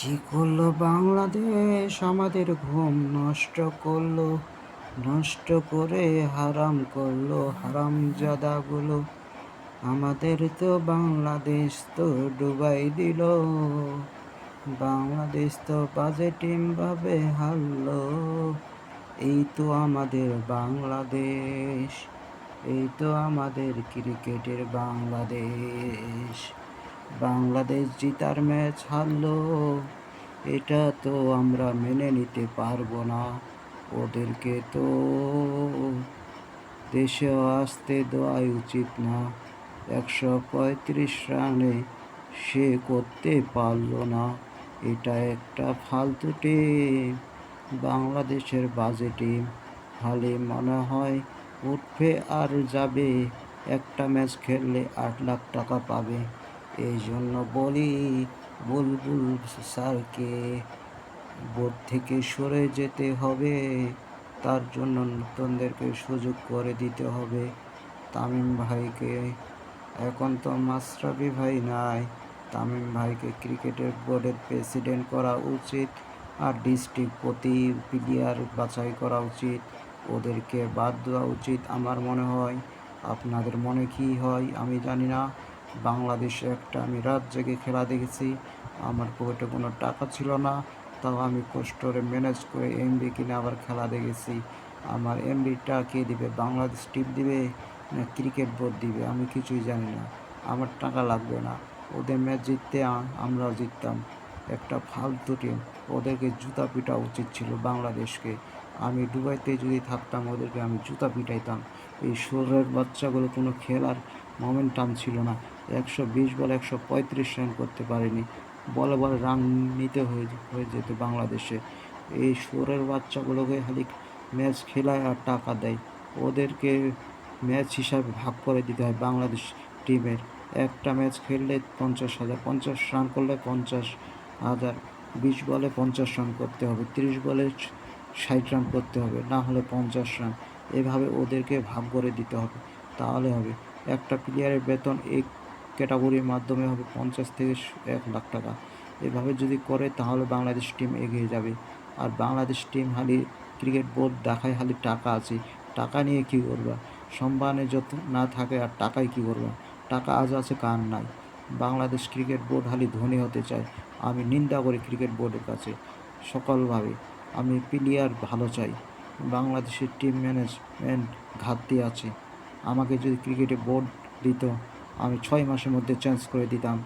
কি করলো বাংলাদেশ আমাদের ঘুম নষ্ট করলো, নষ্ট করে হারাম করলো হারামজাদাগুলো। আমাদের তো বাংলাদেশ তো ডুবাই দিল, বাংলাদেশ তো বাজে টিম ভাবে হারলো। এই তো আমাদের বাংলাদেশ, এই তো আমাদের ক্রিকেটের বাংলাদেশ। বাংলাদেশ জিতার ম্যাচ হারলো, এটা তো আমরা মেনে নিতে পারবো না। ওদেরকে তো দেশে আসতে দেওয়াই উচিত না। 135 রানে সে করতে পারলো না। এটা একটা ফালতু টিম, বাংলাদেশের বাজে টিম। খালি মনে হয় উঠবে আর যাবে, একটা ম্যাচ খেললে 8 লাখ টাকা পাবে। এই জন্য বলি বুলবুল স্যারকে বোর্ড থেকে সরে যেতে হবে। তার জন্য নতুনদেরকে সুযোগ করে দিতে হবে। তামিম ভাইকে, এখন তো মাশরাফি ভাই নাই, তামিম ভাইকে ক্রিকেটের বোর্ডের প্রেসিডেন্ট করা উচিত। আর ডিস্ট্রিক্ট প্রতি প্লেয়ার বাছাই করা উচিত, ওদেরকে বাদ দেওয়া উচিত আমার মনে হয়। আপনাদের মনে কী হয় আমি জানি না। বাংলাদেশে একটা আমি রাত জেগে খেলা দেখেছি, আমার পকেটে কোনো টাকা ছিল না, তাও আমি কষ্ট করে ম্যানেজ করে এমবি কিনে আবার খেলা দেখেছি। আমার এমবিটা কে দিবে? বাংলাদেশ টিম দিবে না ক্রিকেট বোর্ড দিবে? আমি কিছুই জানি না। আমার টাকা লাগবে না, ওদের ম্যাচ জিততে আমরাও জিততাম। একটা ফালতু টিম, ওদেরকে জুতা পিটা উচিত ছিল বাংলাদেশকে। আমি দুবাইতে যদি থাকতাম ওদেরকে আমি জুতা পিটাইতাম। এই শোরের বাচ্চাগুলো কোনো খেলার মোমেন্টাম ছিল না। 120 বলে 135 রান করতে পারেনি। বলে বলে রান নিতে হয়ে যেত বাংলাদেশে। এই শোরের বাচ্চাগুলোকে খালি ম্যাচ খেলায় আর টাকা দেয়। ওদেরকে ম্যাচ হিসাবে ভাগ করে দিতে হয় বাংলাদেশ টিমের। একটা ম্যাচ খেললে 50,000, 50 রান করলে 50,000, 20 বলে 50 রান করতে হবে, 30 বলে 60 রান করতে হবে, না হলে 50 রান। এভাবে ওদেরকে ভাগ করে দিতে হবে, তাহলে হবে। একটা প্লেয়ারের বেতন এই ক্যাটাগরির মাধ্যমে হবে 50 থেকে 1 লাখ টাকা। এভাবে যদি করে তাহলে বাংলাদেশ টিম এগিয়ে যাবে। আর বাংলাদেশ টিম খালি ক্রিকেট বোর্ড দেখায় খালি টাকা আছে, টাকা নিয়ে কী করবা? সম্মানে যত না থাকে আর টাকায় কী করবা? টাকা আজ আছে কার নাই। বাংলাদেশ ক্রিকেট বোর্ড খালি ধনী হতে চায়। আমি নিন্দা করি ক্রিকেট বোর্ডের কাছে সকলভাবে। আমি প্লেয়ার ভালো চাই। বাংলাদেশের টিম ম্যানেজমেন্ট ঘাটতি আছে। আমাকে যদি ক্রিকেটে বোর্ড দিত, আমি 6 মাসের মধ্যে চেঞ্জ করে দিতাম।